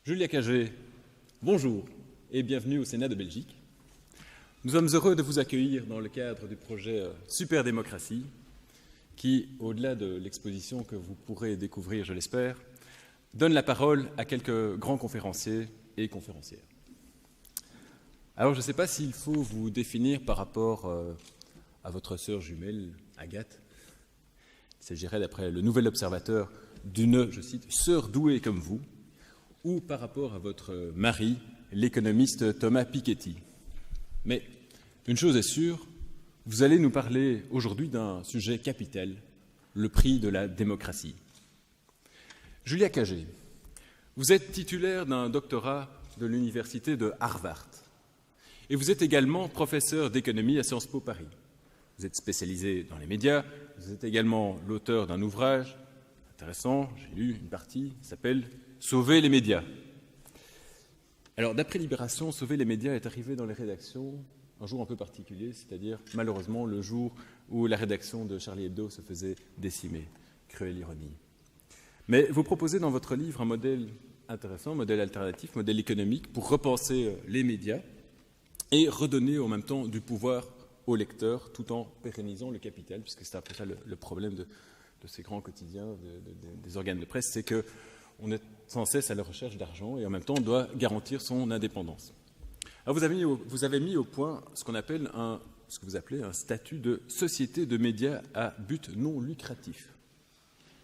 Julia Cagé, bonjour et bienvenue au Sénat de Belgique. Nous sommes heureux de vous accueillir dans le cadre du projet Super Démocratie qui, au-delà de l'exposition que vous pourrez découvrir, je l'espère, donne la parole à quelques grands conférenciers et conférencières. Alors, je ne sais pas s'il faut vous définir par rapport à votre sœur jumelle, Agathe. Il s'agirait, d'après le Nouvel Observateur, d'une, je cite, sœur douée comme vous, ou par rapport à votre mari, l'économiste Thomas Piketty. Mais une chose est sûre, vous allez nous parler aujourd'hui d'un sujet capital, le prix de la démocratie. Julia Cagé, vous êtes titulaire d'un doctorat de l'université de Harvard et vous êtes également professeur d'économie à Sciences Po Paris. Vous êtes spécialisé dans les médias, vous êtes également l'auteur d'un ouvrage intéressant, j'ai lu une partie, qui s'appelle « Sauver les médias ». Alors, d'après Libération, « Sauver les médias » est arrivé dans les rédactions un jour un peu particulier, c'est-à-dire, malheureusement, le jour où la rédaction de Charlie Hebdo se faisait décimer. Cruelle ironie. Mais vous proposez dans votre livre un modèle intéressant, modèle alternatif, modèle économique, pour repenser les médias et redonner en même temps du pouvoir aux lecteurs, tout en pérennisant le capital, puisque c'est après ça le problème de ces grands quotidiens, des organes de presse, c'est qu'on est sans cesse à la recherche d'argent et en même temps on doit garantir son indépendance. Alors vous avez mis au point ce qu'on appelle ce que vous appelez un statut de société de médias à but non lucratif.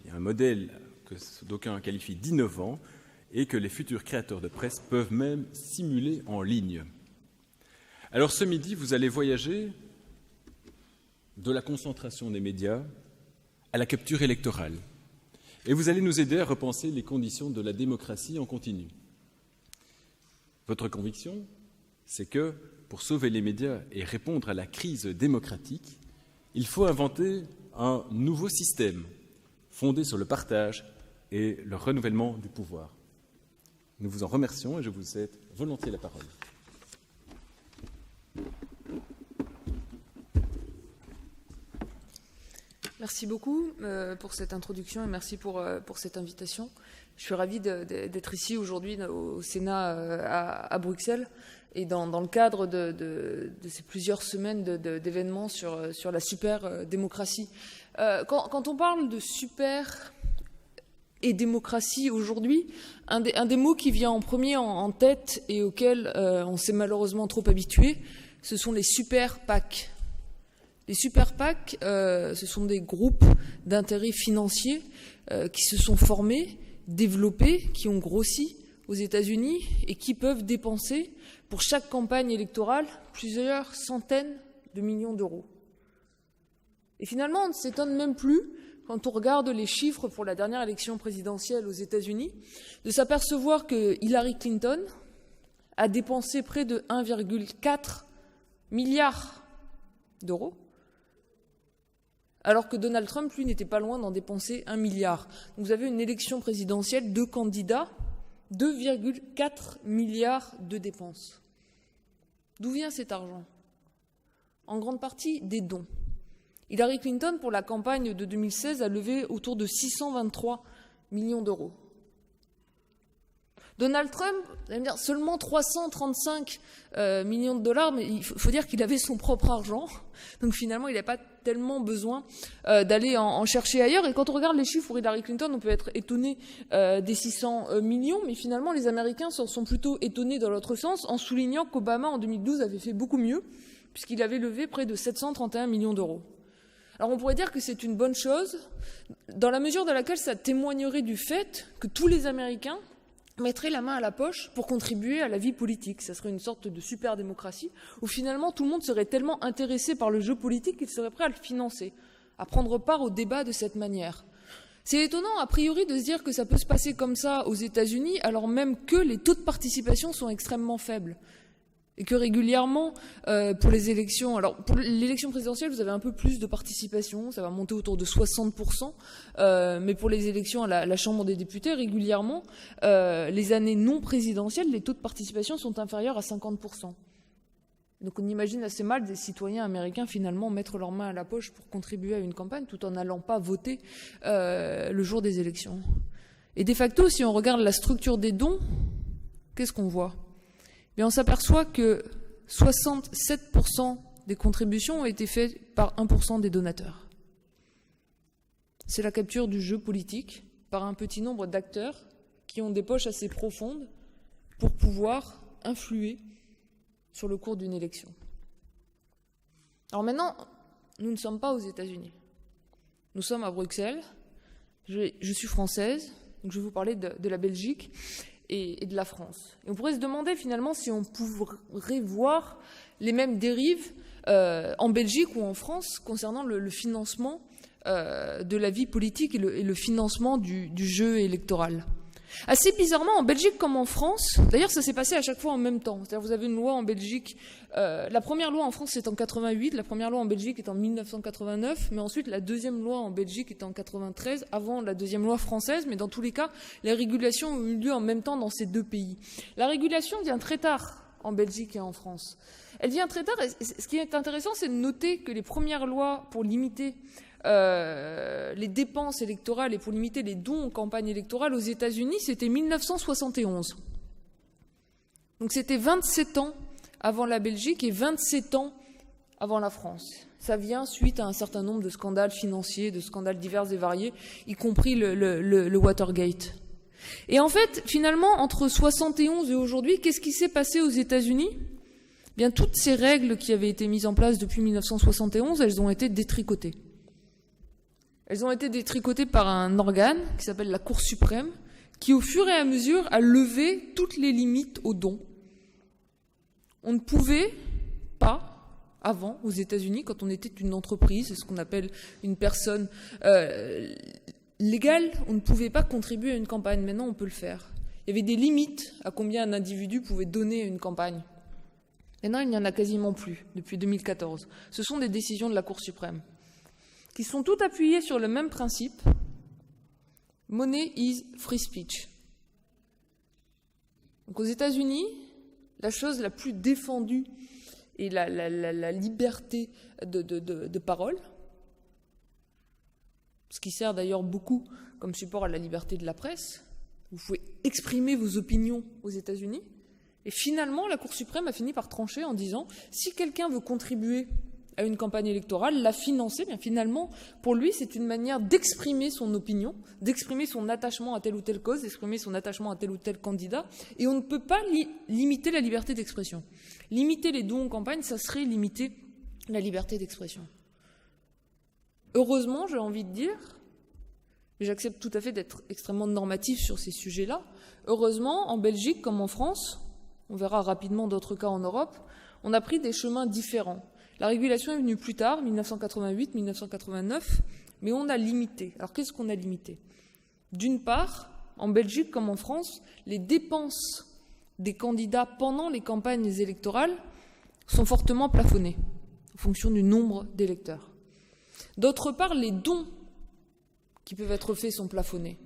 Il y a un modèle que d'aucuns qualifient d'innovant et que les futurs créateurs de presse peuvent même simuler en ligne. Alors ce midi, vous allez voyager de la concentration des médias à la capture électorale. Et vous allez nous aider à repenser les conditions de la démocratie en continu. Votre conviction, c'est que, pour sauver les médias et répondre à la crise démocratique, il faut inventer un nouveau système fondé sur le partage et le renouvellement du pouvoir. Nous vous en remercions et je vous cède volontiers la parole. Merci beaucoup pour cette introduction et merci pour cette invitation. Je suis ravie d'être ici aujourd'hui au Sénat à Bruxelles et dans le cadre de ces plusieurs semaines d'événements sur la super démocratie. Quand on parle de super et démocratie aujourd'hui, un des mots qui vient en premier en tête et auquel on s'est malheureusement trop habitué, ce sont les super PAC. Les super PAC, ce sont des groupes d'intérêts financiers qui se sont formés, développés, qui ont grossi aux États-Unis et qui peuvent dépenser pour chaque campagne électorale plusieurs centaines de millions d'euros. Et finalement, on ne s'étonne même plus, quand on regarde les chiffres pour la dernière élection présidentielle aux États-Unis, de s'apercevoir que Hillary Clinton a dépensé près de 1,4 milliard d'euros, alors que Donald Trump, lui, n'était pas loin d'en dépenser 1 milliard. Donc vous avez une élection présidentielle, 2 candidats, 2,4 milliards de dépenses. D'où vient cet argent? En grande partie, des dons. Hillary Clinton, pour la campagne de 2016, a levé autour de 623 millions d'euros. Donald Trump, vous allez me dire, seulement 335 millions de dollars, mais il faut dire qu'il avait son propre argent. Donc finalement, il n'a pas tellement besoin d'aller en chercher ailleurs. Et quand on regarde les chiffres pour Hillary Clinton, on peut être étonné des 600 millions, mais finalement, les Américains sont plutôt étonnés dans l'autre sens, en soulignant qu'Obama, en 2012, avait fait beaucoup mieux, puisqu'il avait levé près de 731 millions d'euros. Alors on pourrait dire que c'est une bonne chose, dans la mesure dans laquelle ça témoignerait du fait que tous les Américains mettrait la main à la poche pour contribuer à la vie politique. Ça serait une sorte de super démocratie où finalement tout le monde serait tellement intéressé par le jeu politique qu'il serait prêt à le financer, à prendre part au débat de cette manière. C'est étonnant, a priori, de se dire que ça peut se passer comme ça aux États-Unis, alors même que les taux de participation sont extrêmement faibles. Et que régulièrement, pour les élections, alors pour l'élection présidentielle, vous avez un peu plus de participation, ça va monter autour de 60%, mais pour les élections à la Chambre des députés, régulièrement, les années non présidentielles, les taux de participation sont inférieurs à 50%. Donc on imagine assez mal des citoyens américains finalement mettre leurs mains à la poche pour contribuer à une campagne tout en n'allant pas voter le jour des élections. Et de facto, si on regarde la structure des dons, qu'est-ce qu'on voit ? Bien, on s'aperçoit que 67% des contributions ont été faites par 1% des donateurs. C'est la capture du jeu politique par un petit nombre d'acteurs qui ont des poches assez profondes pour pouvoir influer sur le cours d'une élection. Alors maintenant, nous ne sommes pas aux États-Unis. Nous sommes à Bruxelles. Je suis française, donc je vais vous parler de la Belgique et de la France. Et on pourrait se demander finalement si on pourrait voir les mêmes dérives en Belgique ou en France concernant le financement de la vie politique et le financement du jeu électoral. Assez bizarrement, en Belgique comme en France, d'ailleurs ça s'est passé à chaque fois en même temps. C'est-à-dire vous avez une loi en Belgique, la première loi en France c'est en 88, la première loi en Belgique est en 1989, mais ensuite la deuxième loi en Belgique est en 93, avant la deuxième loi française, mais dans tous les cas, les régulations ont eu lieu en même temps dans ces deux pays. La régulation vient très tard en Belgique et en France. Elle vient très tard, et ce qui est intéressant c'est de noter que les premières lois pour limiter les dépenses électorales et pour limiter les dons aux campagnes électorales aux États-Unis, c'était 1971. Donc c'était 27 ans avant la Belgique et 27 ans avant la France. Ça vient suite à un certain nombre de scandales financiers, de scandales divers et variés, y compris le Watergate. Et en fait, finalement, entre 71 et aujourd'hui, qu'est-ce qui s'est passé aux États-Unis ? Bien, toutes ces règles qui avaient été mises en place depuis 1971, elles ont été détricotées. Elles ont été détricotées par un organe qui s'appelle la Cour suprême, qui au fur et à mesure a levé toutes les limites aux dons. On ne pouvait pas, avant, aux États-Unis, quand on était une entreprise, ce qu'on appelle une personne légale, on ne pouvait pas contribuer à une campagne. Maintenant, on peut le faire. Il y avait des limites à combien un individu pouvait donner à une campagne. Maintenant, il n'y en a quasiment plus, depuis 2014. Ce sont des décisions de la Cour suprême, qui sont toutes appuyées sur le même principe. Money is free speech. Donc aux États-Unis, la chose la plus défendue est la liberté de parole, ce qui sert d'ailleurs beaucoup comme support à la liberté de la presse. Vous pouvez exprimer vos opinions aux États-Unis. Et finalement, la Cour suprême a fini par trancher en disant si quelqu'un veut contribuer à une campagne électorale, la financer, bien finalement, pour lui, c'est une manière d'exprimer son opinion, d'exprimer son attachement à telle ou telle cause, d'exprimer son attachement à tel ou tel candidat, et on ne peut pas limiter la liberté d'expression. Limiter les dons en campagne, ça serait limiter la liberté d'expression. Heureusement, j'ai envie de dire, et j'accepte tout à fait d'être extrêmement normatif sur ces sujets-là, heureusement, en Belgique comme en France, on verra rapidement d'autres cas en Europe, on a pris des chemins différents. La régulation est venue plus tard, 1988, 1989, mais on a limité. Alors qu'est-ce qu'on a limité ? D'une part, en Belgique comme en France, les dépenses des candidats pendant les campagnes électorales sont fortement plafonnées, en fonction du nombre d'électeurs. D'autre part, les dons qui peuvent être faits sont plafonnés.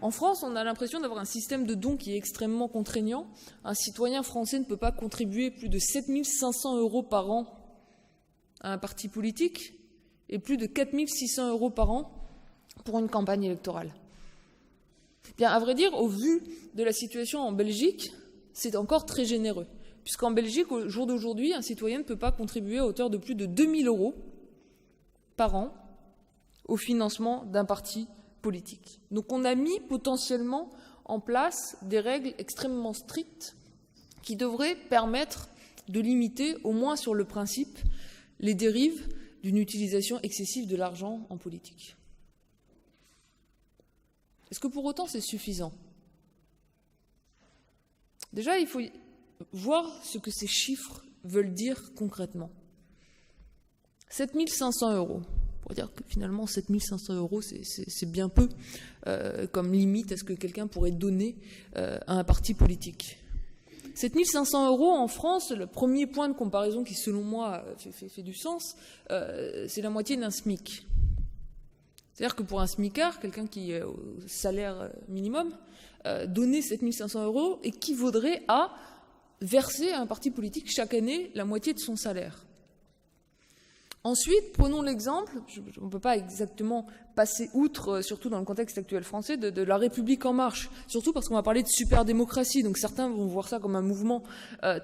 En France, on a l'impression d'avoir un système de dons qui est extrêmement contraignant. Un citoyen français ne peut pas contribuer plus de 7 500 € par an à un parti politique et plus de 4 600 € par an pour une campagne électorale. Bien, à vrai dire, au vu de la situation en Belgique, c'est encore très généreux. Puisqu'en Belgique, au jour d'aujourd'hui, un citoyen ne peut pas contribuer à hauteur de plus de 2 000 € par an au financement d'un parti politique. Donc on a mis potentiellement en place des règles extrêmement strictes qui devraient permettre de limiter, au moins sur le principe, les dérives d'une utilisation excessive de l'argent en politique. Est-ce que pour autant c'est suffisant ? Déjà, il faut voir ce que ces chiffres veulent dire concrètement. 7 500 €. On pourrait dire que finalement 7 500 € c'est bien peu comme limite à ce que quelqu'un pourrait donner à un parti politique. 7 500 € en France, le premier point de comparaison qui selon moi fait du sens, c'est la moitié d'un SMIC. C'est-à-dire que pour un SMICard, quelqu'un qui est au salaire minimum, donner 7 500 € équivaudrait à verser à un parti politique chaque année la moitié de son salaire. Ensuite, prenons l'exemple, on ne peut pas exactement passer outre, surtout dans le contexte actuel français, de la République en marche, surtout parce qu'on va parler de super-démocratie, donc certains vont voir ça comme un mouvement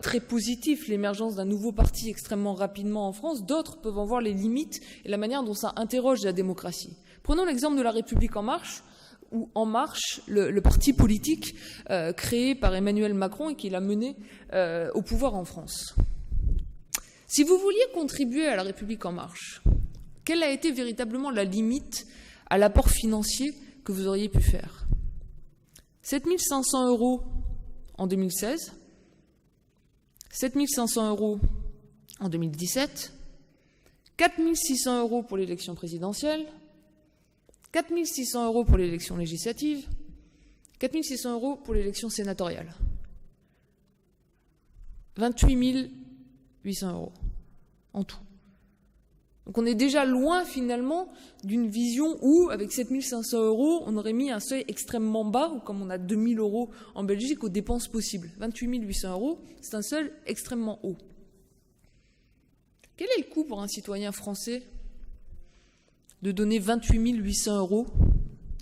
très positif, l'émergence d'un nouveau parti extrêmement rapidement en France, d'autres peuvent en voir les limites et la manière dont ça interroge la démocratie. Prenons l'exemple de la République en marche, ou En Marche, le parti politique créé par Emmanuel Macron et qui l'a mené au pouvoir en France. Si vous vouliez contribuer à la République en marche, quelle a été véritablement la limite à l'apport financier que vous auriez pu faire ? 7 500 € en 2016, 7 500 € en 2017, 4 600 € pour l'élection présidentielle, 4 600 € pour l'élection législative, 4 600 € pour l'élection sénatoriale. 28 800 € en tout. Donc on est déjà loin finalement d'une vision où, avec 7 500 €, on aurait mis un seuil extrêmement bas, ou comme on a 2 000 € en Belgique, aux dépenses possibles. 28 800 €, c'est un seuil extrêmement haut. Quel est le coût pour un citoyen français de donner 28 800 €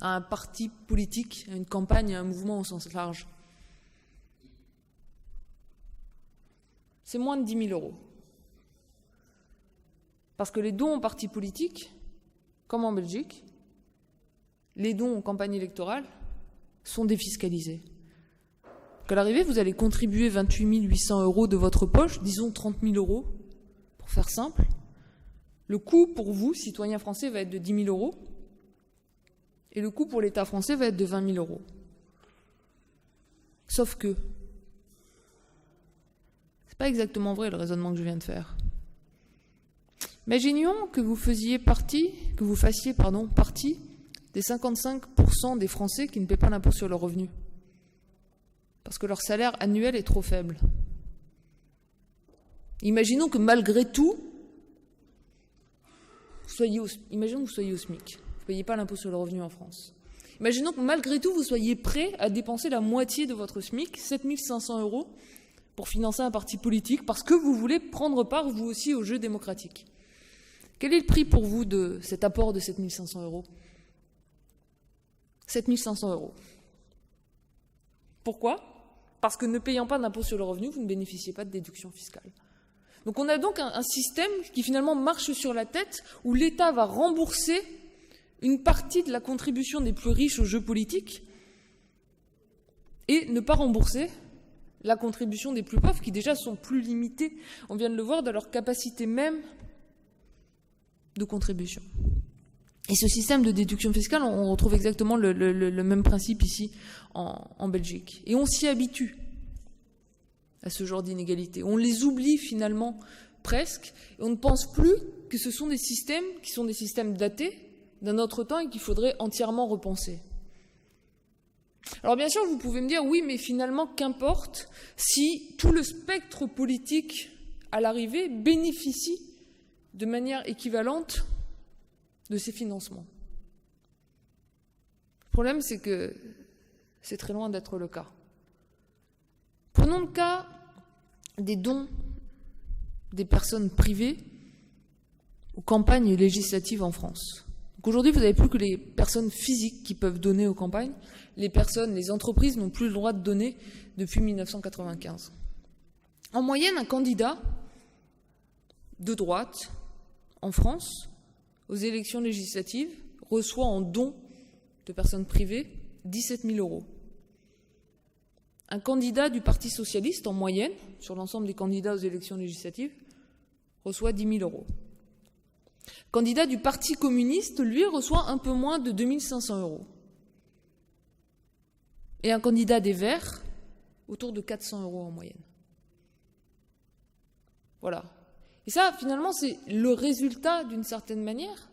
à un parti politique, à une campagne, à un mouvement au sens large? C'est moins de 10 000 €. Parce que les dons aux partis politiques, comme en Belgique, les dons aux campagnes électorales sont défiscalisés. Qu'à l'arrivée, vous allez contribuer 28 800 € de votre poche, disons 30 000 €, pour faire simple. Le coût pour vous, citoyen français, va être de 10 000 €, et le coût pour l'État français va être de 20 000 €. Sauf que, c'est pas exactement vrai le raisonnement que je viens de faire. Imaginons que vous fassiez partie des 55% des Français qui ne paient pas l'impôt sur le revenu, parce que leur salaire annuel est trop faible. Imaginons que malgré tout, imaginons que vous soyez au SMIC, vous ne payez pas l'impôt sur le revenu en France. Imaginons que malgré tout, vous soyez prêt à dépenser la moitié de votre SMIC, 7 500 €, pour financer un parti politique, parce que vous voulez prendre part, vous aussi, au jeu démocratique. Quel est le prix pour vous de cet apport de 7 500 €? 7 500 €. Pourquoi ? Parce que ne payant pas d'impôt sur le revenu, vous ne bénéficiez pas de déduction fiscale. Donc on a donc un système qui finalement marche sur la tête, où l'État va rembourser une partie de la contribution des plus riches au jeu politique et ne pas rembourser la contribution des plus pauvres, qui déjà sont plus limitées, on vient de le voir, dans leur capacité même de contribution. Et ce système de déduction fiscale, on retrouve exactement le même principe ici en Belgique. Et on s'y habitue à ce genre d'inégalité. On les oublie finalement presque, et on ne pense plus que ce sont des systèmes qui sont des systèmes datés d'un autre temps et qu'il faudrait entièrement repenser. Alors bien sûr, vous pouvez me dire, oui, mais finalement, qu'importe si tout le spectre politique à l'arrivée bénéficie de manière équivalente de ces financements. Le problème, c'est que c'est très loin d'être le cas. Prenons le cas des dons des personnes privées aux campagnes législatives en France. Donc aujourd'hui, vous n'avez plus que les personnes physiques qui peuvent donner aux campagnes. Les entreprises n'ont plus le droit de donner depuis 1995. En moyenne, un candidat de droite en France, aux élections législatives, reçoit en dons de personnes privées 17 000 €. Un candidat du Parti socialiste, en moyenne, sur l'ensemble des candidats aux élections législatives, reçoit 10 000 €. Le candidat du Parti communiste, lui, reçoit un peu moins de 2 500 €. Et un candidat des Verts, autour de 400 € en moyenne. Voilà. Et ça, finalement, c'est le résultat, d'une certaine manière,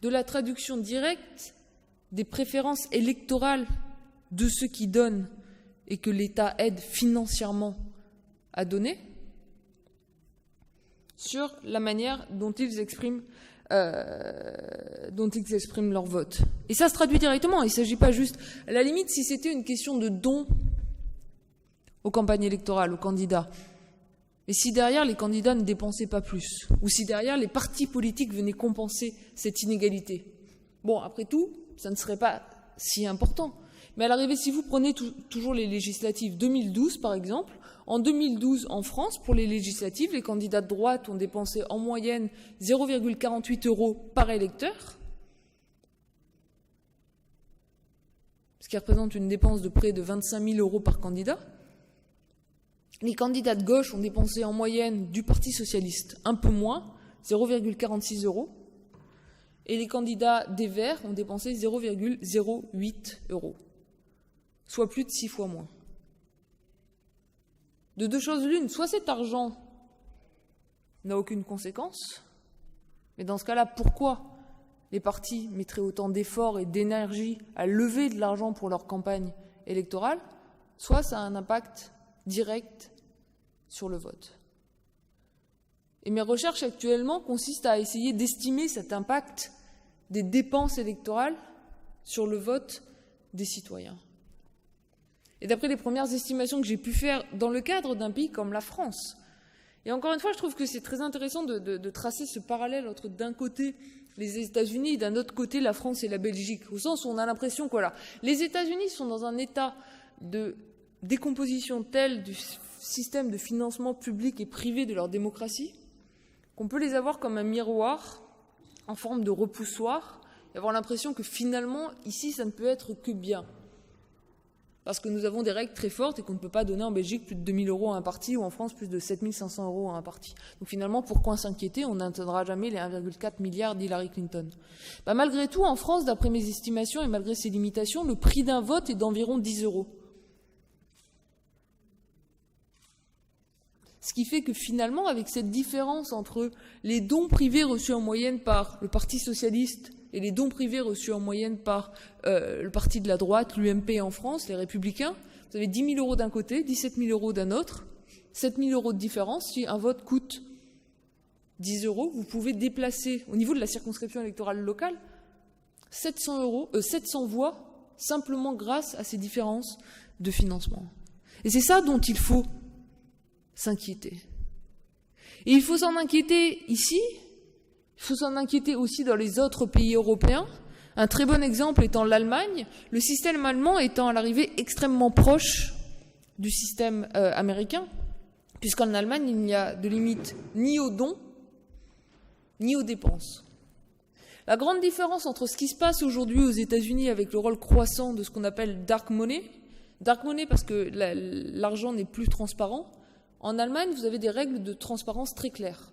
de la traduction directe des préférences électorales de ceux qui donnent et que l'État aide financièrement à donner, sur la manière dont ils expriment leur vote. Et ça se traduit directement. Il ne s'agit pas juste... À la limite, si c'était une question de don aux campagnes électorales, aux candidats, Et si derrière les candidats ne dépensaient pas plus, ou si derrière les partis politiques venaient compenser cette inégalité. Bon, après tout, ça ne serait pas si important. Mais à l'arrivée, si vous prenez toujours les législatives 2012, par exemple, en 2012, en France, pour les législatives, les candidats de droite ont dépensé en moyenne 0,48 € par électeur, ce qui représente une dépense de près de 25 000 € par candidat. Les candidats de gauche ont dépensé en moyenne du Parti socialiste un peu moins, 0,46 €. Et les candidats des Verts ont dépensé 0,08 €, soit plus de 6 fois moins. De deux choses l'une, soit cet argent n'a aucune conséquence, mais dans ce cas-là, pourquoi les partis mettraient autant d'efforts et d'énergie à lever de l'argent pour leur campagne électorale, soit ça a un impact direct sur le vote. Et mes recherches actuellement consistent à essayer d'estimer cet impact des dépenses électorales sur le vote des citoyens. Et d'après les premières estimations que j'ai pu faire dans le cadre d'un pays comme la France, et encore une fois, je trouve que c'est très intéressant de tracer ce parallèle entre d'un côté les États-Unis et d'un autre côté la France et la Belgique, au sens où on a l'impression que voilà, les États-Unis sont dans un état de décomposition telle du système de financement public et privé de leur démocratie qu'on peut les avoir comme un miroir en forme de repoussoir et avoir l'impression que finalement, ici, ça ne peut être que bien. Parce que nous avons des règles très fortes et qu'on ne peut pas donner en Belgique plus de 2 000 € à un parti ou en France plus de 7 500 € à un parti. Donc finalement, pourquoi s'inquiéter? On n'atteindra jamais les 1,4 milliard d'Hillary Clinton. Malgré tout, en France, d'après mes estimations et malgré ces limitations, le prix d'un vote est d'environ 10 €. Ce qui fait que finalement, avec cette différence entre les dons privés reçus en moyenne par le Parti socialiste et les dons privés reçus en moyenne par le parti de la droite, l'UMP en France, les Républicains, vous avez 10 000 € d'un côté, 17 000 € d'un autre, 7 000 € de différence. Si un vote coûte 10 €, vous pouvez déplacer, au niveau de la circonscription électorale locale, 700 voix, simplement grâce à ces différences de financement. Et c'est ça dont il faut s'inquiéter. Et il faut s'en inquiéter ici, il faut s'en inquiéter aussi dans les autres pays européens. Un très bon exemple étant l'Allemagne, le système allemand étant à l'arrivée extrêmement proche du système américain, puisqu'en Allemagne, il n'y a de limite ni aux dons, ni aux dépenses. La grande différence entre ce qui se passe aujourd'hui aux États-Unis avec le rôle croissant de ce qu'on appelle dark money parce que l'argent n'est plus transparent, en Allemagne, vous avez des règles de transparence très claires.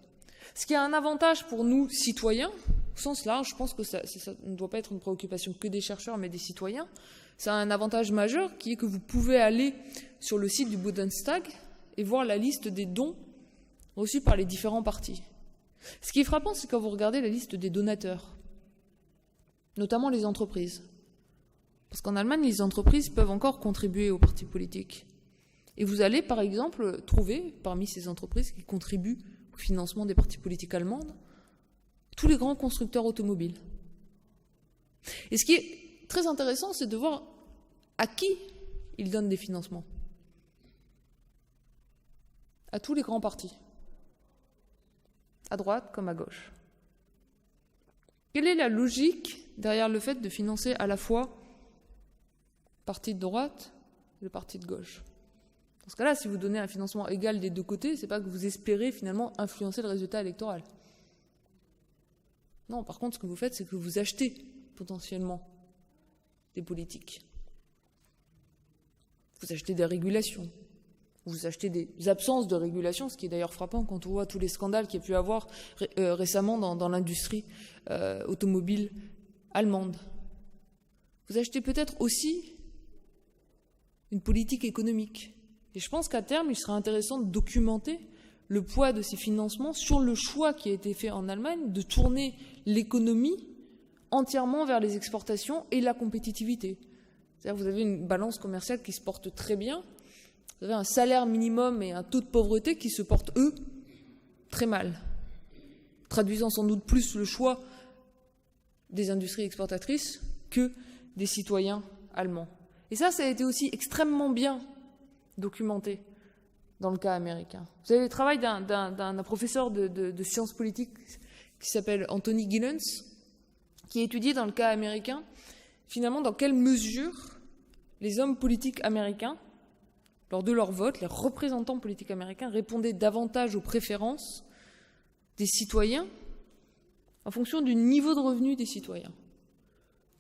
Ce qui a un avantage pour nous, citoyens, au sens large, je pense que ça ne doit pas être une préoccupation que des chercheurs, mais des citoyens. Ça a un avantage majeur qui est que vous pouvez aller sur le site du Bundestag et voir la liste des dons reçus par les différents partis. Ce qui est frappant, c'est quand vous regardez la liste des donateurs, notamment les entreprises. Parce qu'en Allemagne, les entreprises peuvent encore contribuer aux partis politiques. Et vous allez, par exemple, trouver, parmi ces entreprises qui contribuent au financement des partis politiques allemandes, tous les grands constructeurs automobiles. Et ce qui est très intéressant, c'est de voir à qui ils donnent des financements. À tous les grands partis. À droite comme à gauche. Quelle est la logique derrière le fait de financer à la fois le parti de droite et le parti de gauche? Dans ce cas-là, si vous donnez un financement égal des deux côtés, c'est pas que vous espérez finalement influencer le résultat électoral. Non, par contre, ce que vous faites, c'est que vous achetez potentiellement des politiques. Vous achetez des régulations. Vous achetez des absences de régulation, ce qui est d'ailleurs frappant quand on voit tous les scandales qu'il y a pu avoir récemment dans l'industrie automobile allemande. Vous achetez peut-être aussi une politique économique. Et je pense qu'à terme, il sera intéressant de documenter le poids de ces financements sur le choix qui a été fait en Allemagne de tourner l'économie entièrement vers les exportations et la compétitivité. C'est-à-dire que vous avez une balance commerciale qui se porte très bien, vous avez un salaire minimum et un taux de pauvreté qui se portent, eux, très mal, traduisant sans doute plus le choix des industries exportatrices que des citoyens allemands. Et ça a été aussi extrêmement bien documenté dans le cas américain. Vous avez le travail d'un professeur de sciences politiques qui s'appelle Anthony Giddens, qui a étudié dans le cas américain, finalement, dans quelle mesure les hommes politiques américains, lors de leur vote, les représentants politiques américains répondaient davantage aux préférences des citoyens en fonction du niveau de revenu des citoyens.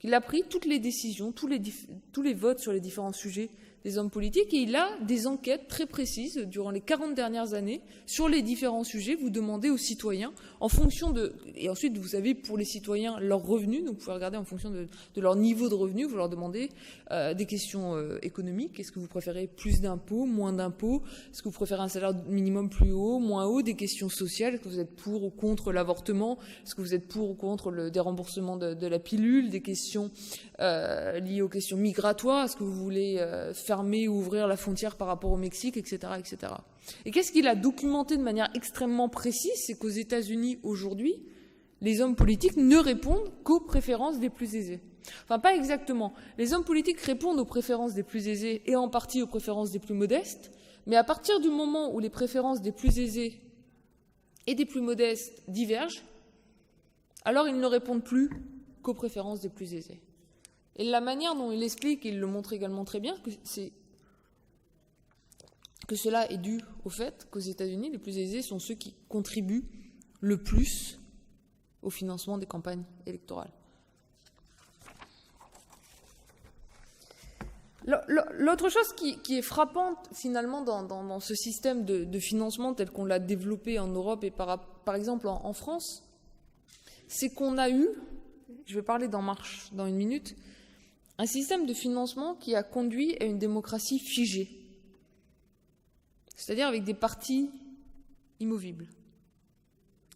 Il a pris toutes les décisions, tous les votes sur les différents sujets des hommes politiques et il a des enquêtes très précises durant les 40 dernières années sur les différents sujets. Vous demandez aux citoyens en fonction de... Et ensuite, vous savez, pour les citoyens, leurs revenus, donc vous pouvez regarder en fonction de leur niveau de revenus, vous leur demandez des questions économiques. Est-ce que vous préférez plus d'impôts, moins d'impôts? Est-ce que vous préférez un salaire minimum plus haut, moins haut? Des questions sociales. Est-ce que vous êtes pour ou contre l'avortement? Est-ce que vous êtes pour ou contre le déremboursement de la pilule? Des questions liées aux questions migratoires. Est-ce que vous voulez fermer ou ouvrir la frontière par rapport au Mexique, etc., etc. Et qu'est-ce qu'il a documenté de manière extrêmement précise? C'est qu'aux États-Unis, aujourd'hui, les hommes politiques ne répondent qu'aux préférences des plus aisés. Enfin, pas exactement. Les hommes politiques répondent aux préférences des plus aisés et en partie aux préférences des plus modestes, mais à partir du moment où les préférences des plus aisés et des plus modestes divergent, alors ils ne répondent plus qu'aux préférences des plus aisés. Et la manière dont il explique, et il le montre également très bien, que cela est dû au fait qu'aux États-Unis, les plus aisés sont ceux qui contribuent le plus au financement des campagnes électorales. L'autre chose qui est frappante finalement dans ce système de financement tel qu'on l'a développé en Europe et par exemple en France, c'est qu'on a eu, je vais parler d'En Marche dans une minute, un système de financement qui a conduit à une démocratie figée, c'est-à-dire avec des partis immovibles,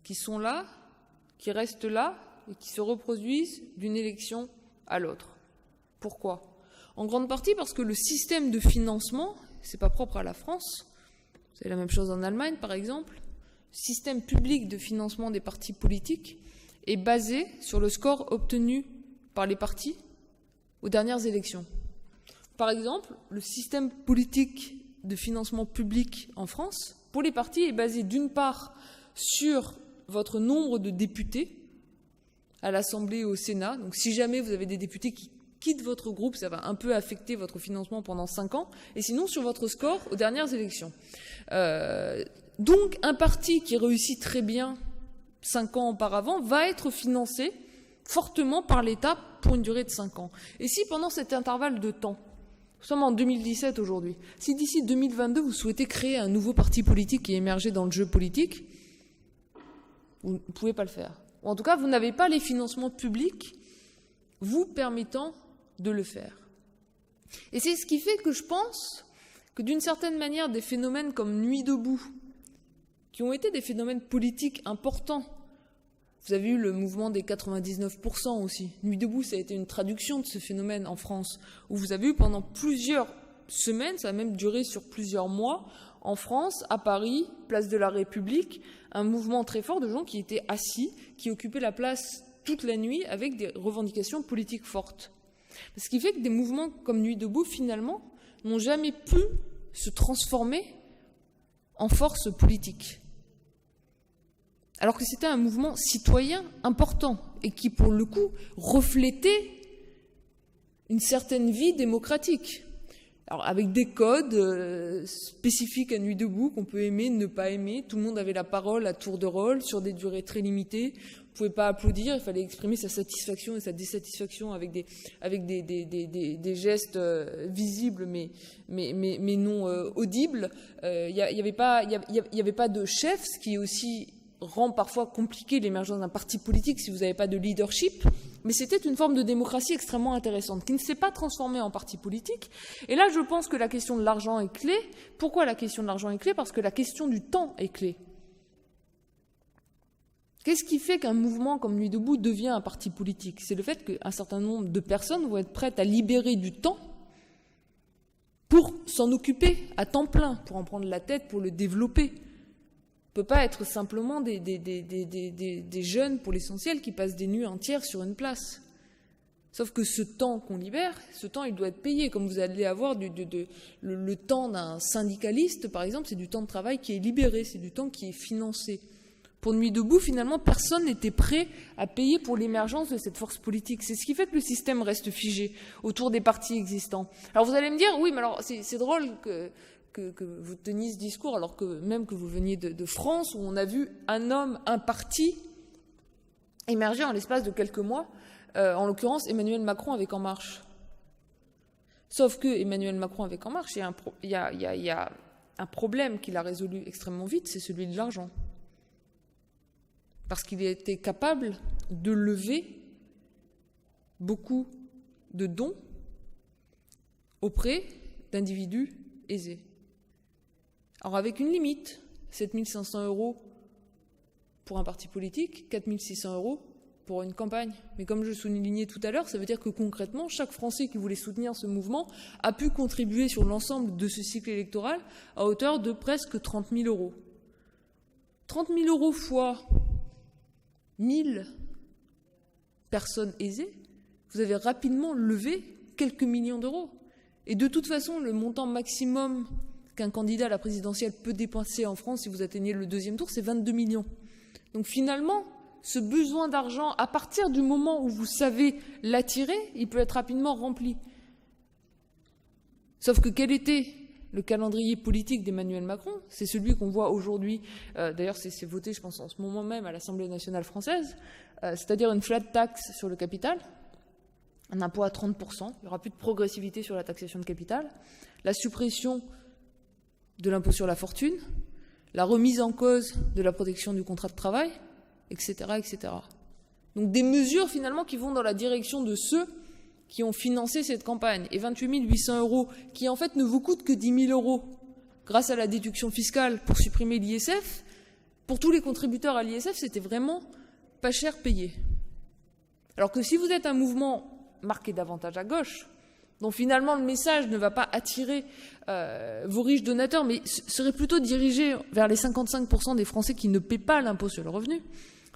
qui sont là, qui restent là et qui se reproduisent d'une élection à l'autre. Pourquoi ? En grande partie parce que le système de financement, c'est pas propre à la France, c'est la même chose en Allemagne par exemple, le système public de financement des partis politiques est basé sur le score obtenu par les partis aux dernières élections. Par exemple, le système politique de financement public en France, pour les partis, est basé d'une part sur votre nombre de députés à l'Assemblée et au Sénat. Donc si jamais vous avez des députés qui quittent votre groupe, ça va un peu affecter votre financement pendant 5 ans, et sinon sur votre score aux dernières élections. Donc un parti qui réussit très bien 5 ans auparavant va être financé fortement par l'État pour une durée de 5 ans. Et si pendant cet intervalle de temps, nous sommes en 2017 aujourd'hui, si d'ici 2022 vous souhaitez créer un nouveau parti politique et émerger dans le jeu politique, vous ne pouvez pas le faire. Ou en tout cas, vous n'avez pas les financements publics vous permettant de le faire. Et c'est ce qui fait que je pense que d'une certaine manière, des phénomènes comme Nuit debout, qui ont été des phénomènes politiques importants, vous avez eu le mouvement des 99% aussi. Nuit debout, ça a été une traduction de ce phénomène en France, où vous avez eu pendant plusieurs semaines, ça a même duré sur plusieurs mois, en France, à Paris, place de la République, un mouvement très fort de gens qui étaient assis, qui occupaient la place toute la nuit avec des revendications politiques fortes. Ce qui fait que des mouvements comme Nuit debout, finalement, n'ont jamais pu se transformer en force politique. Alors que c'était un mouvement citoyen important et qui, pour le coup, reflétait une certaine vie démocratique. Alors, avec des codes spécifiques à Nuit debout qu'on peut aimer, ne pas aimer. Tout le monde avait la parole à tour de rôle sur des durées très limitées. Vous ne pouvez pas applaudir, il fallait exprimer sa satisfaction et sa dissatisfaction avec des gestes visibles mais non audibles. Il n'y avait pas de chef, ce qui est aussi rend parfois compliqué l'émergence d'un parti politique si vous n'avez pas de leadership, mais c'était une forme de démocratie extrêmement intéressante qui ne s'est pas transformée en parti politique. Et là, je pense que la question de l'argent est clé. Pourquoi la question de l'argent est clé ? Parce que la question du temps est clé. Qu'est-ce qui fait qu'un mouvement comme Nuit debout devient un parti politique ? C'est le fait qu'un certain nombre de personnes vont être prêtes à libérer du temps pour s'en occuper à temps plein, pour en prendre la tête, pour le développer. On ne peut pas être simplement des jeunes, pour l'essentiel, qui passent des nuits entières sur une place. Sauf que ce temps qu'on libère, ce temps, il doit être payé. Comme vous allez avoir le temps d'un syndicaliste, par exemple, c'est du temps de travail qui est libéré, c'est du temps qui est financé. Pour Nuit debout, finalement, personne n'était prêt à payer pour l'émergence de cette force politique. C'est ce qui fait que le système reste figé autour des partis existants. Alors vous allez me dire, oui, mais alors c'est drôle que vous teniez ce discours, alors que même que vous veniez de France, où on a vu un homme, un parti émerger en l'espace de quelques mois, en l'occurrence Emmanuel Macron avec En Marche. Sauf que Emmanuel Macron avec En Marche, il y a un problème qu'il a résolu extrêmement vite, c'est celui de l'argent. Parce qu'il était capable de lever beaucoup de dons auprès d'individus aisés. Alors avec une limite, 7 500 € pour un parti politique, 4 600 € pour une campagne. Mais comme je soulignais tout à l'heure, ça veut dire que concrètement, chaque Français qui voulait soutenir ce mouvement a pu contribuer sur l'ensemble de ce cycle électoral à hauteur de presque 30 000 €. 30 000 € fois 1000 personnes aisées, vous avez rapidement levé quelques millions d'euros. Et de toute façon, le montant maximum qu'un candidat à la présidentielle peut dépenser en France si vous atteignez le deuxième tour, c'est 22 millions. Donc finalement, ce besoin d'argent, à partir du moment où vous savez l'attirer, il peut être rapidement rempli. Sauf que quel était le calendrier politique d'Emmanuel Macron? C'est celui qu'on voit aujourd'hui, d'ailleurs c'est voté je pense en ce moment même à l'Assemblée nationale française, c'est-à-dire une flat tax sur le capital, un impôt à 30%, il n'y aura plus de progressivité sur la taxation de capital, la suppression de l'impôt sur la fortune, la remise en cause de la protection du contrat de travail, etc., etc. Donc des mesures finalement qui vont dans la direction de ceux qui ont financé cette campagne. Et 28 800 € qui en fait ne vous coûtent que 10 000 € grâce à la déduction fiscale pour supprimer l'ISF, pour tous les contributeurs à l'ISF, c'était vraiment pas cher payé. Alors que si vous êtes un mouvement marqué davantage à gauche, dont finalement le message ne va pas attirer vos riches donateurs, mais serait plutôt dirigé vers les 55% des Français qui ne paient pas l'impôt sur le revenu,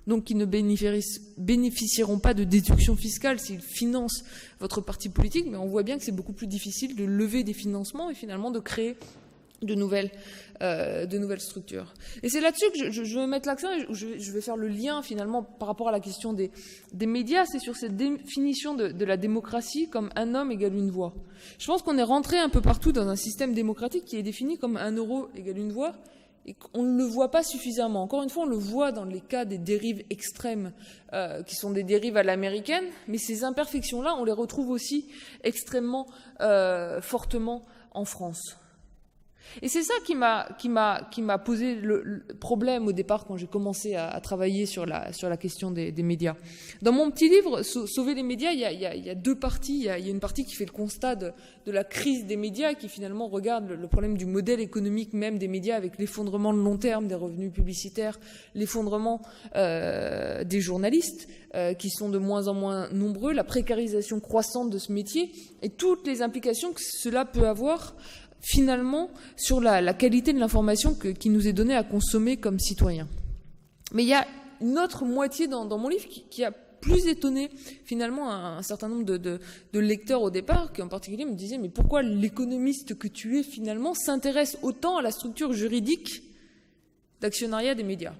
donc qui ne bénéficieront pas de déduction fiscale s'ils financent votre parti politique, mais on voit bien que c'est beaucoup plus difficile de lever des financements et finalement de créer de nouvelles structures. Et c'est là-dessus que je veux mettre l'accent et je vais faire le lien finalement par rapport à la question des médias, c'est sur cette définition de la démocratie comme un homme égale une voix. Je pense qu'on est rentré un peu partout dans un système démocratique qui est défini comme 1 € égale une voix, et qu'on ne le voit pas suffisamment. Encore une fois, on le voit dans les cas des dérives extrêmes, qui sont des dérives à l'américaine, mais ces imperfections-là, on les retrouve aussi extrêmement fortement en France. Et c'est ça qui m'a posé le problème au départ quand j'ai commencé à travailler sur la question des médias. Dans mon petit livre, Sauver les médias, il y a deux parties. Il y a une partie qui fait le constat de la crise des médias, qui finalement regarde le problème du modèle économique même des médias, avec l'effondrement de long terme des revenus publicitaires, l'effondrement des journalistes, qui sont de moins en moins nombreux, la précarisation croissante de ce métier, et toutes les implications que cela peut avoir finalement sur la qualité de l'information qui nous est donnée à consommer comme citoyens. Mais il y a une autre moitié dans mon livre qui a plus étonné finalement un certain nombre de lecteurs au départ, qui en particulier me disaient « Mais pourquoi l'économiste que tu es finalement s'intéresse autant à la structure juridique d'actionnariat des médias ?»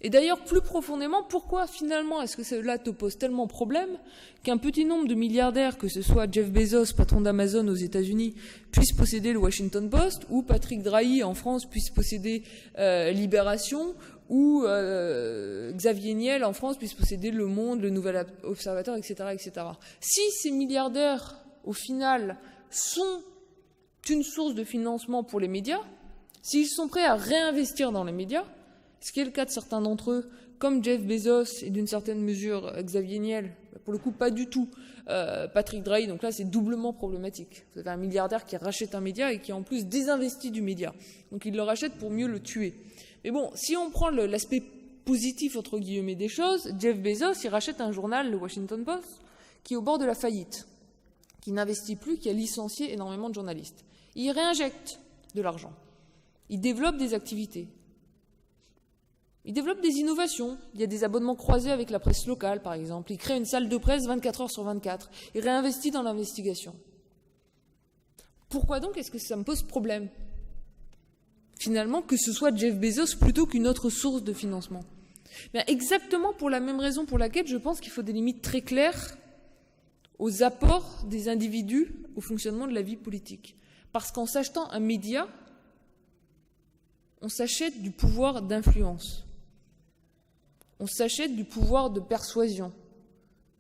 Et d'ailleurs, plus profondément, pourquoi finalement est-ce que cela te pose tellement problème qu'un petit nombre de milliardaires, que ce soit Jeff Bezos, patron d'Amazon aux États-Unis, puisse posséder le Washington Post, ou Patrick Drahi en France puisse posséder Libération, ou Xavier Niel en France puisse posséder Le Monde, Le Nouvel Observateur, etc., etc. Si ces milliardaires, au final, sont une source de financement pour les médias, s'ils sont prêts à réinvestir dans les médias, ce qui est le cas de certains d'entre eux, comme Jeff Bezos et d'une certaine mesure Xavier Niel, pour le coup pas du tout Patrick Drahi, donc là c'est doublement problématique. Vous avez un milliardaire qui rachète un média et qui en plus désinvestit du média. Donc il le rachète pour mieux le tuer. Mais bon, si on prend l'aspect positif entre guillemets des choses, Jeff Bezos il rachète un journal, le Washington Post, qui est au bord de la faillite, qui n'investit plus, qui a licencié énormément de journalistes. Il réinjecte de l'argent. Il développe des activités. Il développe des innovations. Il y a des abonnements croisés avec la presse locale, par exemple. Il crée une salle de presse 24 heures sur 24. Il réinvestit dans l'investigation. Pourquoi donc est-ce que ça me pose problème, finalement, que ce soit Jeff Bezos plutôt qu'une autre source de financement? Bien, exactement pour la même raison pour laquelle je pense qu'il faut des limites très claires aux apports des individus au fonctionnement de la vie politique. Parce qu'en s'achetant un média, on s'achète du pouvoir d'influence. On s'achète du pouvoir de persuasion.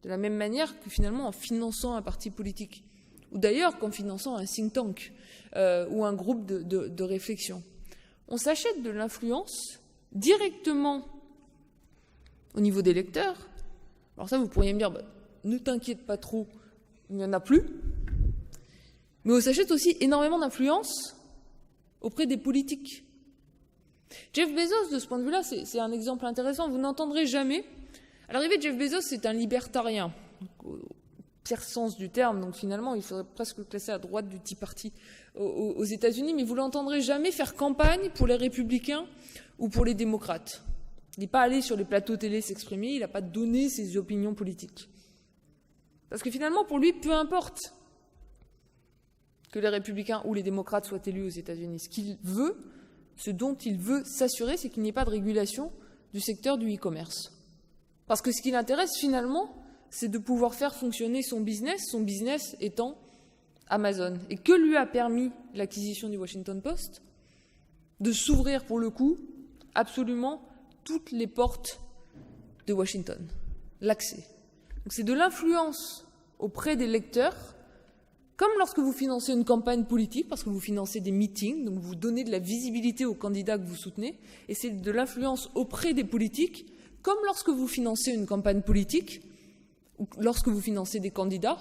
De la même manière que finalement en finançant un parti politique. Ou d'ailleurs qu'en finançant un think tank ou un groupe de réflexion. On s'achète de l'influence directement au niveau des lecteurs. Alors ça, vous pourriez me dire, ne t'inquiète pas trop, il n'y en a plus. Mais on s'achète aussi énormément d'influence auprès des politiques. Jeff Bezos, de ce point de vue-là, c'est un exemple intéressant. Vous n'entendrez jamais. À l'arrivée de Jeff Bezos, c'est un libertarien, au pire sens du terme. Donc finalement, il faudrait presque le classer à droite du Tea Party aux États-Unis. Mais vous l'entendrez jamais faire campagne pour les républicains ou pour les démocrates. Il n'est pas allé sur les plateaux télé s'exprimer, il n'a pas donné ses opinions politiques. Parce que finalement, pour lui, peu importe que les républicains ou les démocrates soient élus aux États-Unis. Ce dont il veut s'assurer, c'est qu'il n'y ait pas de régulation du secteur du e-commerce. Parce que ce qui l'intéresse finalement, c'est de pouvoir faire fonctionner son business étant Amazon. Et que lui a permis l'acquisition du Washington Post? De s'ouvrir pour le coup absolument toutes les portes de Washington. L'accès. Donc c'est de l'influence auprès des lecteurs, comme lorsque vous financez une campagne politique, parce que vous financez des meetings, donc vous donnez de la visibilité aux candidats que vous soutenez, et c'est de l'influence auprès des politiques, comme lorsque vous financez une campagne politique, ou lorsque vous financez des candidats,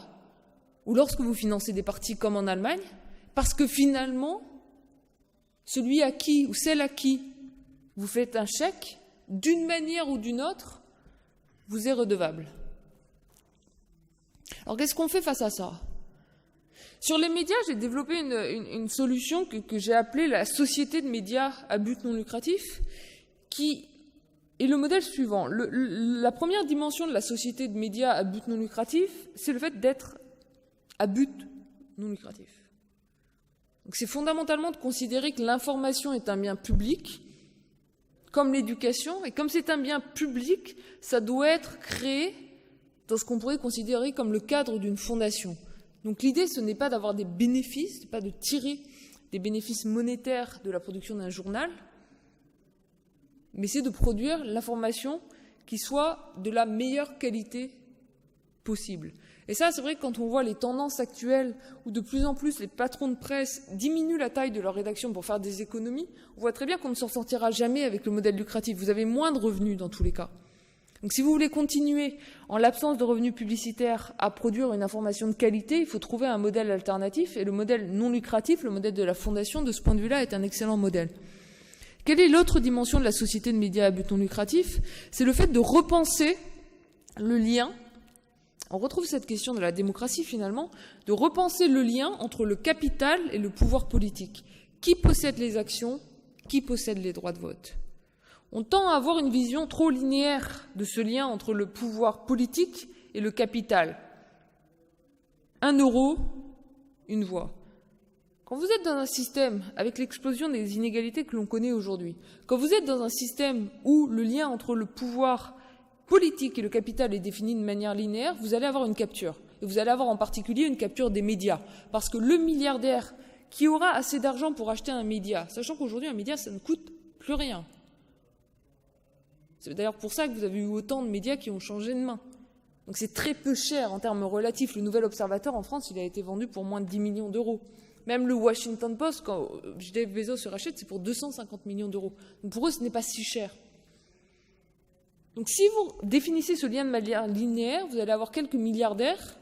ou lorsque vous financez des partis comme en Allemagne, parce que finalement, celui à qui ou celle à qui vous faites un chèque, d'une manière ou d'une autre, vous est redevable. Alors qu'est-ce qu'on fait face à ça? Sur les médias, j'ai développé une solution que j'ai appelée la société de médias à but non lucratif, qui est le modèle suivant. La première dimension de la société de médias à but non lucratif, c'est le fait d'être à but non lucratif. Donc c'est fondamentalement de considérer que l'information est un bien public, comme l'éducation, et comme c'est un bien public, ça doit être créé dans ce qu'on pourrait considérer comme le cadre d'une fondation. Donc l'idée, ce n'est pas d'avoir des bénéfices, ce n'est pas de tirer des bénéfices monétaires de la production d'un journal, mais c'est de produire l'information qui soit de la meilleure qualité possible. Et ça, c'est vrai que quand on voit les tendances actuelles où de plus en plus les patrons de presse diminuent la taille de leur rédaction pour faire des économies, on voit très bien qu'on ne s'en sortira jamais avec le modèle lucratif. Vous avez moins de revenus dans tous les cas. Donc si vous voulez continuer, en l'absence de revenus publicitaires, à produire une information de qualité, il faut trouver un modèle alternatif. Et le modèle non lucratif, le modèle de la fondation, de ce point de vue-là, est un excellent modèle. Quelle est l'autre dimension de la société de médias à but non lucratif? C'est le fait de repenser le lien. On retrouve cette question de la démocratie finalement, de repenser le lien entre le capital et le pouvoir politique. Qui possède les actions? Qui possède les droits de vote? On tend à avoir une vision trop linéaire de ce lien entre le pouvoir politique et le capital. 1 euro, une voix. Quand vous êtes dans un système, avec l'explosion des inégalités que l'on connaît aujourd'hui, quand vous êtes dans un système où le lien entre le pouvoir politique et le capital est défini de manière linéaire, vous allez avoir une capture. Et vous allez avoir en particulier une capture des médias. Parce que le milliardaire qui aura assez d'argent pour acheter un média, sachant qu'aujourd'hui un média, ça ne coûte plus rien. C'est d'ailleurs pour ça que vous avez eu autant de médias qui ont changé de main. Donc c'est très peu cher en termes relatifs. Le Nouvel Observateur en France, il a été vendu pour moins de 10 millions d'euros. Même le Washington Post, quand Jeff Bezos se rachète, c'est pour 250 millions d'euros. Donc pour eux, ce n'est pas si cher. Donc si vous définissez ce lien de manière linéaire, vous allez avoir quelques milliardaires,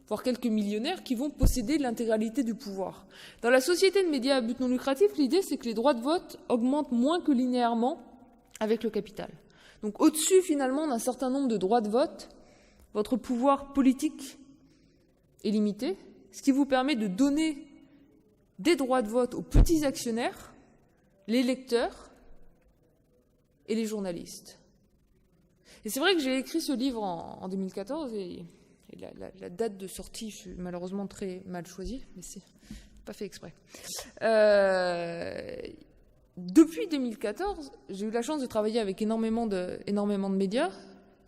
voire quelques millionnaires qui vont posséder l'intégralité du pouvoir. Dans la société de médias à but non lucratif, l'idée c'est que les droits de vote augmentent moins que linéairement avec le capital. Donc au-dessus finalement d'un certain nombre de droits de vote, votre pouvoir politique est limité, ce qui vous permet de donner des droits de vote aux petits actionnaires, les lecteurs, et les journalistes. Et c'est vrai que j'ai écrit ce livre en 2014 et la date de sortie, je suis malheureusement très mal choisie, mais c'est pas fait exprès. Depuis 2014, j'ai eu la chance de travailler avec énormément de médias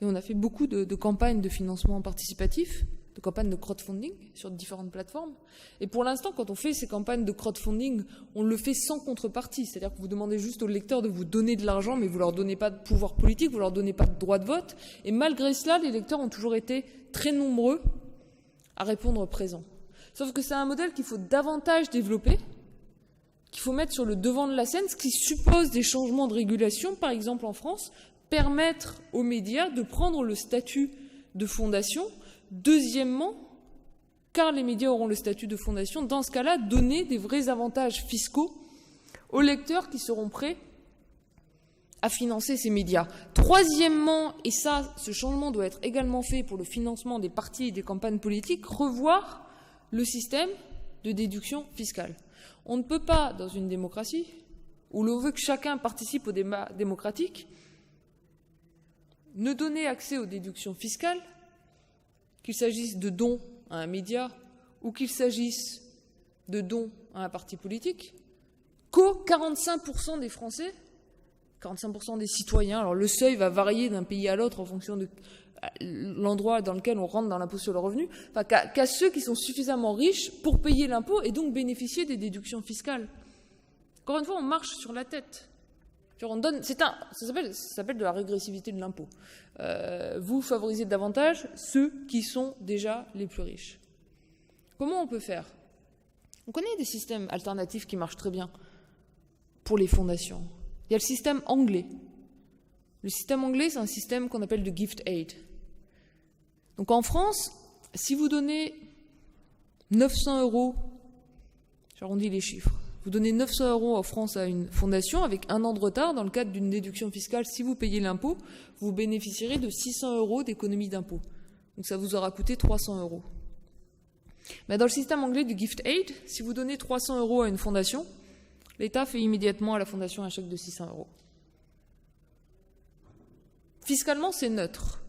et on a fait beaucoup de campagnes de financement participatif, de campagnes de crowdfunding sur différentes plateformes. Et pour l'instant, quand on fait ces campagnes de crowdfunding, on le fait sans contrepartie. C'est-à-dire que vous demandez juste aux lecteurs de vous donner de l'argent, mais vous leur donnez pas de pouvoir politique, vous leur donnez pas de droit de vote. Et malgré cela, les lecteurs ont toujours été très nombreux à répondre présent. Sauf que c'est un modèle qu'il faut davantage développer, qu'il faut mettre sur le devant de la scène, ce qui suppose des changements de régulation, par exemple en France, permettre aux médias de prendre le statut de fondation. Deuxièmement, car les médias auront le statut de fondation, dans ce cas-là, donner des vrais avantages fiscaux aux lecteurs qui seront prêts à financer ces médias. Troisièmement, et ça, ce changement doit être également fait pour le financement des partis et des campagnes politiques, revoir le système de déduction fiscale. On ne peut pas, dans une démocratie, où l'on veut que chacun participe au débat démocratique, ne donner accès aux déductions fiscales, qu'il s'agisse de dons à un média ou qu'il s'agisse de dons à un parti politique, qu'aux 45% des Français, 45% des citoyens. Alors le seuil va varier d'un pays à l'autre en fonction de l'endroit dans lequel on rentre dans l'impôt sur le revenu, enfin, qu'à ceux qui sont suffisamment riches pour payer l'impôt et donc bénéficier des déductions fiscales. Encore une fois, on marche sur la tête. On donne, ça s'appelle de la régressivité de l'impôt. Vous favorisez davantage ceux qui sont déjà les plus riches. Comment on peut faire? On connaît des systèmes alternatifs qui marchent très bien pour les fondations. Il y a le système anglais. Le système anglais, c'est un système qu'on appelle de gift aid. Donc en France, si vous donnez 900 €, j'arrondis les chiffres, vous donnez 900 € en France à une fondation avec un an de retard dans le cadre d'une déduction fiscale. Si vous payez l'impôt, vous bénéficierez de 600 € d'économie d'impôt. Donc ça vous aura coûté 300 €. Mais dans le système anglais du gift aid, si vous donnez 300 € à une fondation, l'État fait immédiatement à la fondation un chèque de 600 €. Fiscalement, c'est neutre.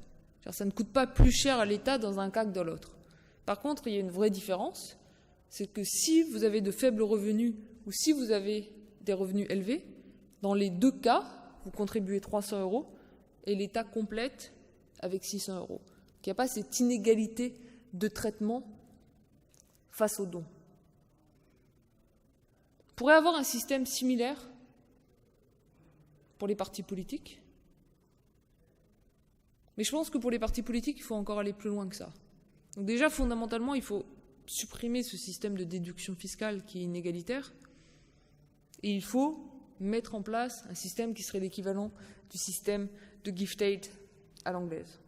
Ça ne coûte pas plus cher à l'État dans un cas que dans l'autre. Par contre, il y a une vraie différence, c'est que si vous avez de faibles revenus ou si vous avez des revenus élevés, dans les deux cas, vous contribuez 300 € et l'État complète avec 600 €. Il n'y a pas cette inégalité de traitement face aux dons. On pourrait avoir un système similaire pour les partis politiques, mais je pense que pour les partis politiques, il faut encore aller plus loin que ça. Donc déjà, fondamentalement, il faut supprimer ce système de déduction fiscale qui est inégalitaire. Et il faut mettre en place un système qui serait l'équivalent du système de gift aid à l'anglaise.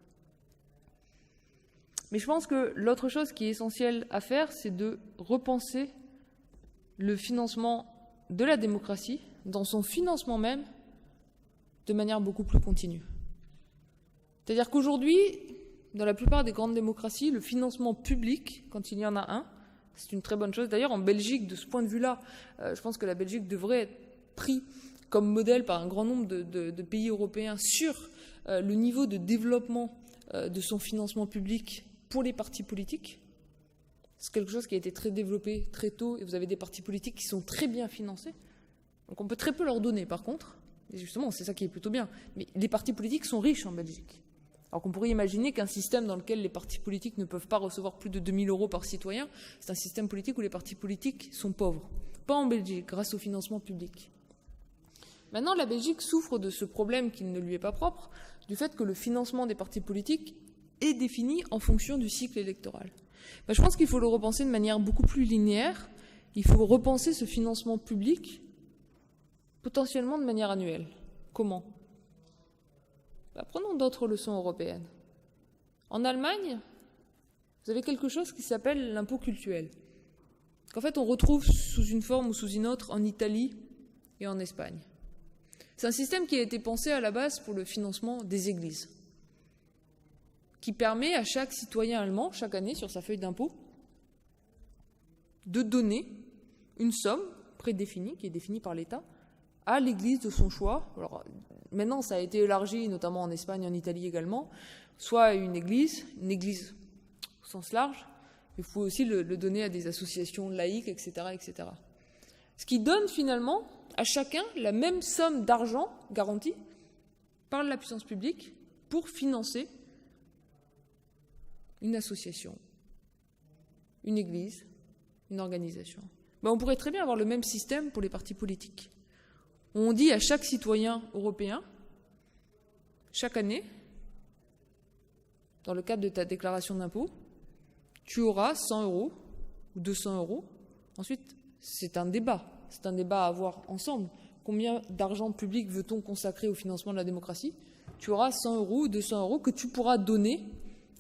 Mais je pense que l'autre chose qui est essentielle à faire, c'est de repenser le financement de la démocratie, dans son financement même, de manière beaucoup plus continue. C'est-à-dire qu'aujourd'hui, dans la plupart des grandes démocraties, le financement public, quand il y en a un, c'est une très bonne chose. D'ailleurs, en Belgique, de ce point de vue-là, je pense que la Belgique devrait être pris comme modèle par un grand nombre de pays européens sur le niveau de développement de son financement public pour les partis politiques. C'est quelque chose qui a été très développé très tôt, et vous avez des partis politiques qui sont très bien financés. Donc on peut très peu leur donner, par contre. Et justement, c'est ça qui est plutôt bien. Mais les partis politiques sont riches en Belgique. Alors qu'on pourrait imaginer qu'un système dans lequel les partis politiques ne peuvent pas recevoir plus de 2 000 € par citoyen, c'est un système politique où les partis politiques sont pauvres. Pas en Belgique, grâce au financement public. Maintenant, la Belgique souffre de ce problème qui ne lui est pas propre, du fait que le financement des partis politiques est défini en fonction du cycle électoral. Je pense qu'il faut le repenser de manière beaucoup plus linéaire. Il faut repenser ce financement public potentiellement de manière annuelle. Comment ? Prenons d'autres leçons européennes. En Allemagne, vous avez quelque chose qui s'appelle l'impôt cultuel, qu'en fait on retrouve sous une forme ou sous une autre en Italie et en Espagne. C'est un système qui a été pensé à la base pour le financement des églises, qui permet à chaque citoyen allemand, chaque année, sur sa feuille d'impôt, de donner une somme prédéfinie, qui est définie par l'État, à l'église de son choix. Alors, maintenant ça a été élargi, notamment en Espagne, en Italie également, soit une église au sens large, mais il faut aussi le donner à des associations laïques, etc., etc. Ce qui donne finalement à chacun la même somme d'argent garantie par la puissance publique pour financer une association, une église, une organisation. Ben, on pourrait très bien avoir le même système pour les partis politiques. On dit à chaque citoyen européen, chaque année, dans le cadre de ta déclaration d'impôt, tu auras 100 € ou 200 €. Ensuite, c'est un débat à avoir ensemble. Combien d'argent public veut-on consacrer au financement de la démocratie? Tu auras 100 € ou 200 € que tu pourras donner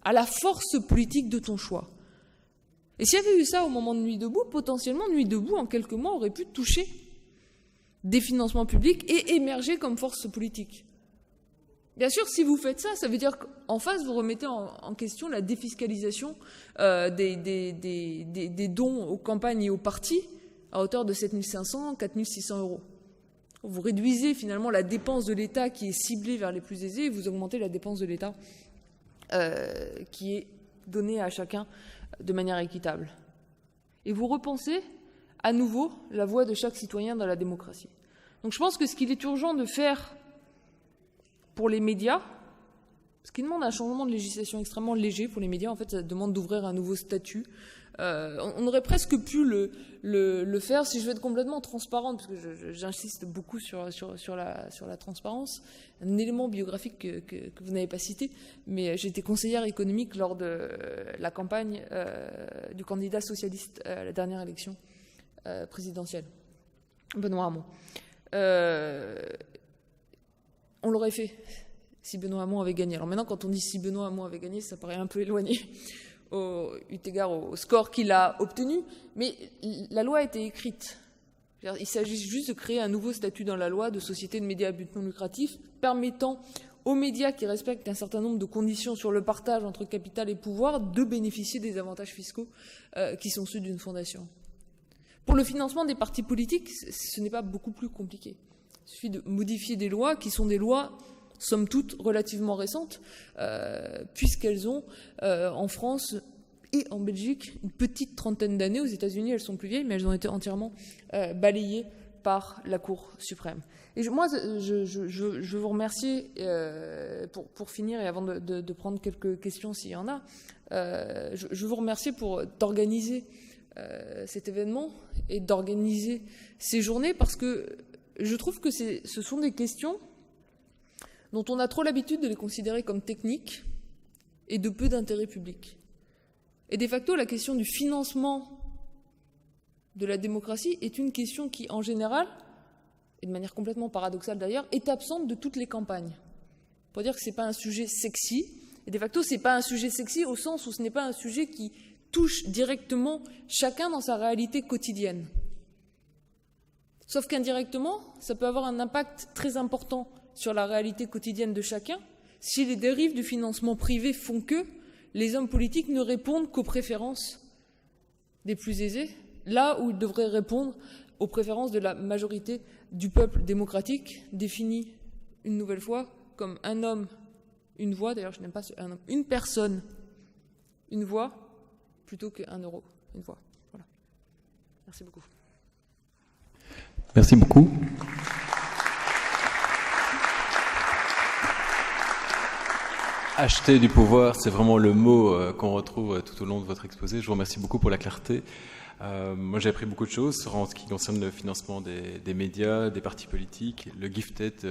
à la force politique de ton choix. Et s'il y avait eu ça au moment de Nuit debout, potentiellement Nuit debout, en quelques mois, aurait pu toucher des financements publics et émerger comme force politique. Bien sûr, si vous faites ça, ça veut dire qu'en face, vous remettez en question la défiscalisation des dons aux campagnes et aux partis à hauteur de 7 500, 4 600 €. Vous réduisez finalement la dépense de l'État qui est ciblée vers les plus aisés et vous augmentez la dépense de l'État qui est donnée à chacun de manière équitable. Et vous repensez à nouveau la voix de chaque citoyen dans la démocratie. Donc je pense que ce qu'il est urgent de faire pour les médias, ce qui demande un changement de législation extrêmement léger pour les médias, en fait, ça demande d'ouvrir un nouveau statut. On aurait presque pu le faire, si je veux être complètement transparente, parce que j'insiste beaucoup sur la transparence, un élément biographique que vous n'avez pas cité, mais j'étais conseillère économique lors de la campagne du candidat socialiste à la dernière élection présidentielle, Benoît Hamon. On l'aurait fait si Benoît Hamon avait gagné. Alors maintenant, quand on dit si Benoît Hamon avait gagné, ça paraît un peu éloigné eu égard au score qu'il a obtenu, mais la loi a été écrite. Il s'agit juste de créer un nouveau statut dans la loi de société de médias à but non lucratif, permettant aux médias qui respectent un certain nombre de conditions sur le partage entre capital et pouvoir de bénéficier des avantages fiscaux qui sont ceux d'une fondation. Pour le financement des partis politiques, ce n'est pas beaucoup plus compliqué. Il suffit de modifier des lois qui sont des lois, somme toute, relativement récentes, puisqu'elles ont, en France et en Belgique, une petite trentaine d'années. Aux États-Unis, elles sont plus vieilles, mais elles ont été entièrement balayées par la Cour suprême. Et moi, je veux vous remercier, pour finir, et avant de prendre quelques questions s'il y en a, je veux vous remercier d'organiser cet événement et d'organiser ces journées, parce que je trouve que ce sont des questions dont on a trop l'habitude de les considérer comme techniques et de peu d'intérêt public. Et de facto, la question du financement de la démocratie est une question qui, en général, et de manière complètement paradoxale d'ailleurs, est absente de toutes les campagnes. Pour dire que ce n'est pas un sujet sexy, et de facto, ce n'est pas un sujet sexy au sens où ce n'est pas un sujet qui touche directement chacun dans sa réalité quotidienne. Sauf qu'indirectement, ça peut avoir un impact très important sur la réalité quotidienne de chacun si les dérives du financement privé font que les hommes politiques ne répondent qu'aux préférences des plus aisés, là où ils devraient répondre aux préférences de la majorité du peuple démocratique, défini une nouvelle fois comme un homme, une voix, d'ailleurs je n'aime pas un homme, une personne, une voix, plutôt qu'un euro, une voix. Voilà. Merci beaucoup. Merci beaucoup. Acheter du pouvoir, c'est vraiment le mot qu'on retrouve tout au long de votre exposé. Je vous remercie beaucoup pour la clarté. Moi, j'ai appris beaucoup de choses en ce qui concerne le financement des médias, des partis politiques, le gifted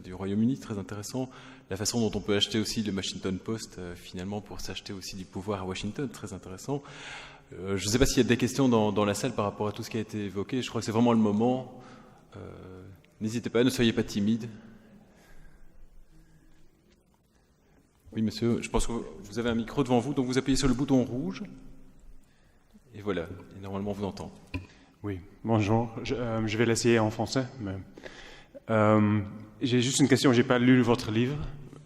du Royaume-Uni, très intéressant. La façon dont on peut acheter aussi le Washington Post, finalement, pour s'acheter aussi du pouvoir à Washington, très intéressant. Je ne sais pas s'il y a des questions dans la salle par rapport à tout ce qui a été évoqué. Je crois que c'est vraiment le moment. N'hésitez pas, ne soyez pas timide. Oui, monsieur, je pense que vous avez un micro devant vous, donc vous appuyez sur le bouton rouge. Et voilà, et normalement on vous entend. Oui, bonjour. Je vais l'essayer en français. Mais, j'ai juste une question. Je n'ai pas lu votre livre,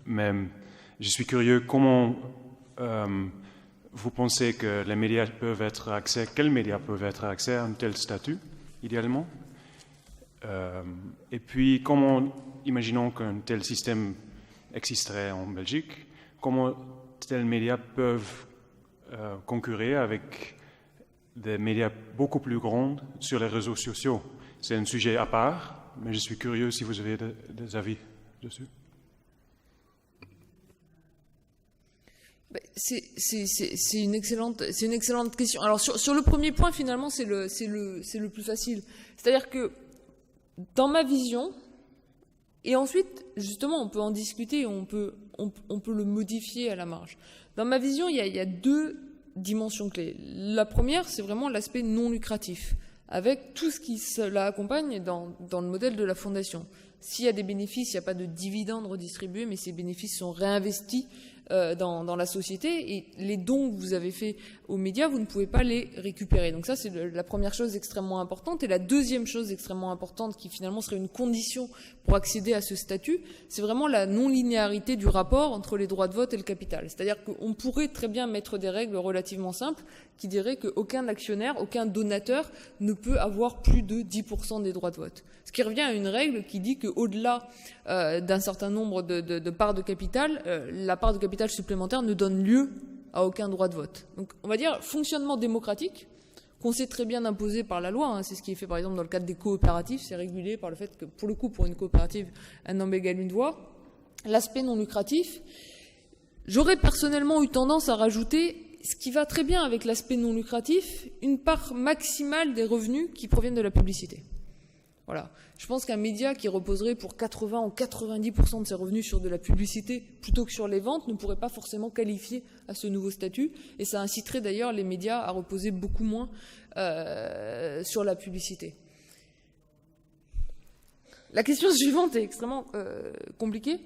mais je suis curieux. Comment vous pensez que les médias peuvent être accès, quels médias peuvent être accès à un tel statut, idéalement? Et puis, comment imaginons qu'un tel système existerait en Belgique, comment tels médias peuvent concurrer avec des médias beaucoup plus grands sur les réseaux sociaux? C'est un sujet à part, mais je suis curieux si vous avez des avis dessus. C'est une excellente question. Alors sur le premier point, finalement, c'est le plus facile. C'est-à-dire que dans ma vision, et ensuite, justement, on peut en discuter, on peut le modifier à la marge. Dans ma vision, il y a deux dimensions clés. La première, c'est vraiment l'aspect non lucratif, avec tout ce qui la accompagne dans le modèle de la fondation. S'il y a des bénéfices, il n'y a pas de dividendes redistribués, mais ces bénéfices sont réinvestis dans la société, et les dons que vous avez faits aux médias, vous ne pouvez pas les récupérer. Donc ça, c'est la première chose extrêmement importante. Et la deuxième chose extrêmement importante, qui finalement serait une condition pour accéder à ce statut, c'est vraiment la non-linéarité du rapport entre les droits de vote et le capital. C'est-à-dire qu'on pourrait très bien mettre des règles relativement simples qui diraient qu'aucun actionnaire, aucun donateur ne peut avoir plus de 10% des droits de vote. Ce qui revient à une règle qui dit qu'au-delà d'un certain nombre de parts de capital, la part de capital supplémentaire ne donne lieu à aucun droit de vote. Donc on va dire fonctionnement démocratique qu'on sait très bien imposer par la loi. C'est ce qui est fait par exemple dans le cadre des coopératives. C'est régulé par le fait que pour le coup, pour une coopérative, un homme égale une voix. L'aspect non lucratif, j'aurais personnellement eu tendance à rajouter, ce qui va très bien avec l'aspect non lucratif, une part maximale des revenus qui proviennent de la publicité. Voilà. Je pense qu'un média qui reposerait pour 80 ou 90% de ses revenus sur de la publicité plutôt que sur les ventes ne pourrait pas forcément qualifier à ce nouveau statut. Et ça inciterait d'ailleurs les médias à reposer beaucoup moins sur la publicité. La question suivante est extrêmement compliquée.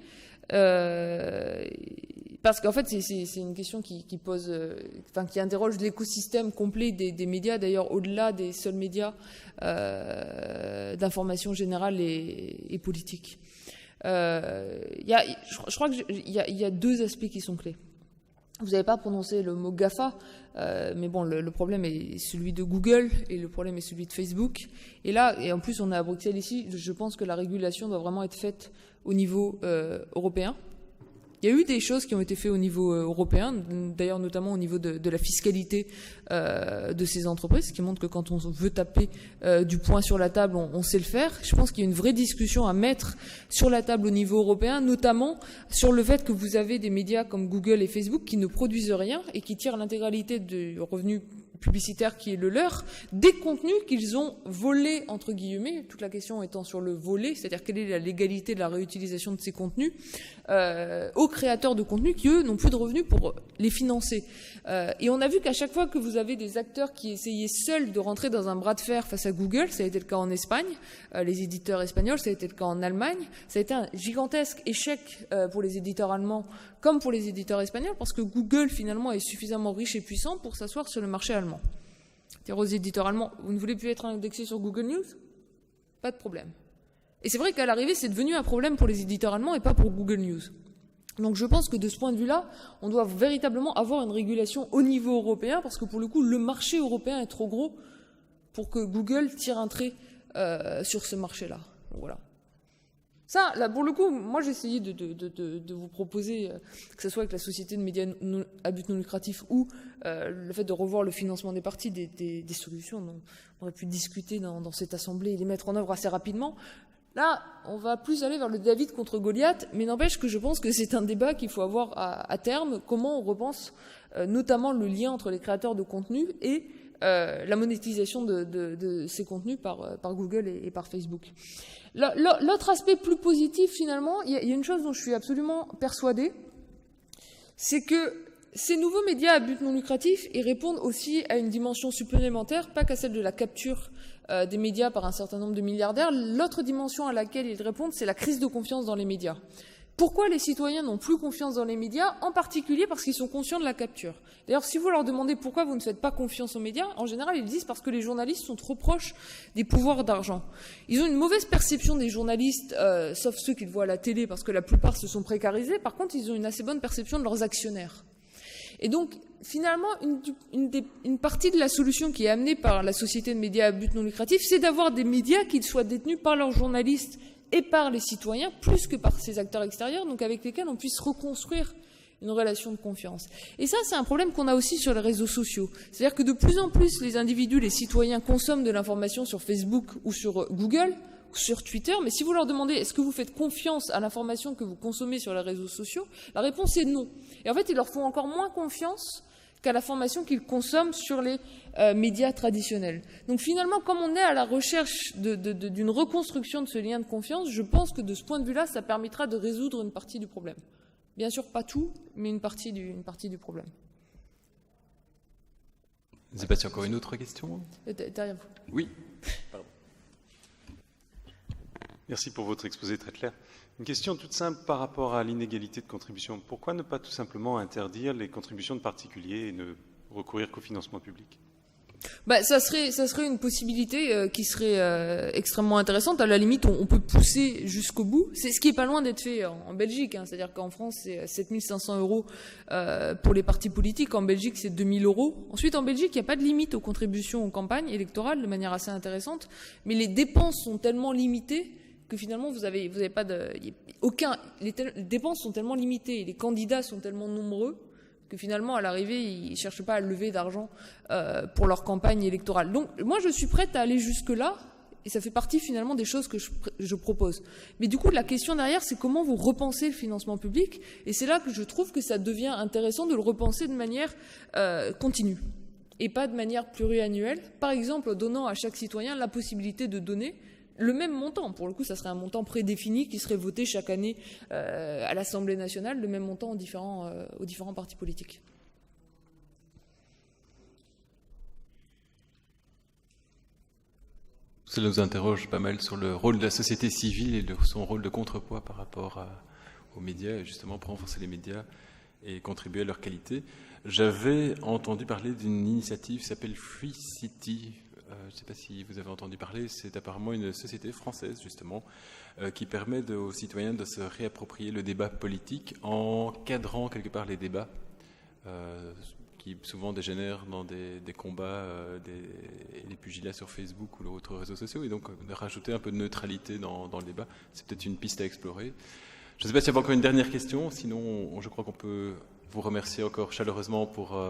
Parce qu'en fait, c'est une question qui pose, qui interroge l'écosystème complet des médias, d'ailleurs au-delà des seuls médias d'information générale et politique. Je crois qu'il y a deux aspects qui sont clés. Vous n'avez pas prononcé le mot GAFA, mais bon, le problème est celui de Google et le problème est celui de Facebook. Et là, et en plus on est à Bruxelles ici, je pense que la régulation doit vraiment être faite au niveau européen. Il y a eu des choses qui ont été faites au niveau européen, d'ailleurs notamment au niveau de la fiscalité de ces entreprises, qui montre que quand on veut taper du poing sur la table, on sait le faire. Je pense qu'il y a une vraie discussion à mettre sur la table au niveau européen, notamment sur le fait que vous avez des médias comme Google et Facebook qui ne produisent rien et qui tirent l'intégralité du revenu publicitaire qui est le leur, des contenus qu'ils ont volés, entre guillemets, toute la question étant sur le volet, c'est-à-dire quelle est la légalité de la réutilisation de ces contenus, aux créateurs de contenus qui, eux, n'ont plus de revenus pour les financer. Et on a vu qu'à chaque fois que vous avez des acteurs qui essayaient seuls de rentrer dans un bras de fer face à Google, ça a été le cas en Espagne, les éditeurs espagnols, ça a été le cas en Allemagne, ça a été un gigantesque échec pour les éditeurs allemands comme pour les éditeurs espagnols, parce que Google, finalement, est suffisamment riche et puissant pour s'asseoir sur le marché allemand. C'est-à-dire aux éditeurs allemands, vous ne voulez plus être indexé sur Google News ? Pas de problème. Et c'est vrai qu'à l'arrivée, c'est devenu un problème pour les éditeurs allemands et pas pour Google News. Donc je pense que de ce point de vue-là, on doit véritablement avoir une régulation au niveau européen, parce que pour le coup, le marché européen est trop gros pour que Google tire un trait sur ce marché-là. Voilà. Ça, là, pour le coup, moi, j'ai essayé de vous proposer, que ce soit avec la société de médias à but non lucratif ou le fait de revoir le financement des partis, des solutions dont on aurait pu discuter dans cette assemblée et les mettre en œuvre assez rapidement. Là, on va plus aller vers le David contre Goliath, mais n'empêche que je pense que c'est un débat qu'il faut avoir à terme. Comment on repense notamment le lien entre les créateurs de contenu et la monétisation de ces contenus par Google et par Facebook. L'autre aspect plus positif, finalement, il y a une chose dont je suis absolument persuadée, c'est que ces nouveaux médias à but non lucratif, ils répondent aussi à une dimension supplémentaire, pas qu'à celle de la capture des médias par un certain nombre de milliardaires. L'autre dimension à laquelle ils répondent, c'est la crise de confiance dans les médias. Pourquoi les citoyens n'ont plus confiance dans les médias? En particulier parce qu'ils sont conscients de la capture. D'ailleurs, si vous leur demandez pourquoi vous ne faites pas confiance aux médias, en général, ils disent parce que les journalistes sont trop proches des pouvoirs d'argent. Ils ont une mauvaise perception des journalistes, sauf ceux qu'ils voient à la télé, parce que la plupart se sont précarisés. Par contre, ils ont une assez bonne perception de leurs actionnaires. Et donc, finalement, une partie de la solution qui est amenée par la société de médias à but non lucratif, c'est d'avoir des médias qui soient détenus par leurs journalistes et par les citoyens, plus que par ces acteurs extérieurs, donc avec lesquels on puisse reconstruire une relation de confiance. Et ça, c'est un problème qu'on a aussi sur les réseaux sociaux. C'est-à-dire que de plus en plus, les individus, les citoyens consomment de l'information sur Facebook ou sur Google, ou sur Twitter, mais si vous leur demandez est-ce que vous faites confiance à l'information que vous consommez sur les réseaux sociaux, la réponse est non. Et en fait, ils leur font encore moins confiance qu'à l'information qu'ils consomment sur les médias traditionnels. Donc finalement, comme on est à la recherche d'une reconstruction de ce lien de confiance, je pense que de ce point de vue-là, ça permettra de résoudre une partie du problème. Bien sûr, pas tout, mais une partie du problème. Sébastien, encore une autre question? Derrière vous. Oui. Pardon. Merci pour votre exposé très clair. Une question toute simple par rapport à l'inégalité de contribution. Pourquoi ne pas tout simplement interdire les contributions de particuliers et ne recourir qu'au financement public ? Ça serait une possibilité qui serait extrêmement intéressante. À la limite, on peut pousser jusqu'au bout. C'est ce qui est pas loin d'être fait en Belgique. C'est-à-dire qu'en France, c'est 7 500 € pour les partis politiques. En Belgique, c'est 2 000 €. Ensuite, en Belgique, il n'y a pas de limite aux contributions aux campagnes électorales de manière assez intéressante. Mais les dépenses sont tellement limitées que finalement, vous avez pas les dépenses sont tellement limitées et les candidats sont tellement nombreux que finalement, à l'arrivée, ils ne cherchent pas à lever d'argent pour leur campagne électorale. Donc, moi, je suis prête à aller jusque-là, et ça fait partie finalement des choses que je propose. Mais du coup, la question derrière, c'est comment vous repensez le financement public, et c'est là que je trouve que ça devient intéressant de le repenser de manière continue, et pas de manière pluriannuelle. Par exemple, en donnant à chaque citoyen la possibilité de donner le même montant. Pour le coup, ça serait un montant prédéfini qui serait voté chaque année à l'Assemblée nationale, le même montant aux différents partis politiques. Ça nous interroge pas mal sur le rôle de la société civile et son rôle de contrepoids par rapport aux médias, et justement pour renforcer les médias et contribuer à leur qualité. J'avais entendu parler d'une initiative qui s'appelle Free City. Je ne sais pas si vous avez entendu parler, c'est apparemment une société française, justement, qui permet aux citoyens de se réapproprier le débat politique en cadrant quelque part les débats, qui souvent dégénèrent dans des combats, des pugilats sur Facebook ou d'autres réseaux sociaux, et donc de rajouter un peu de neutralité dans le débat. C'est peut-être une piste à explorer. Je ne sais pas s'il y a encore une dernière question, sinon je crois qu'on peut vous remercier encore chaleureusement pour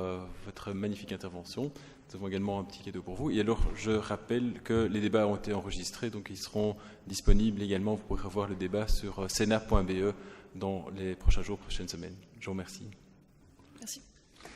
votre magnifique intervention. Nous avons également un petit cadeau pour vous. Et alors, je rappelle que les débats ont été enregistrés, donc ils seront disponibles également. Vous pourrez revoir le débat sur sena.be dans les prochains jours, prochaines semaines. Je vous remercie. Merci.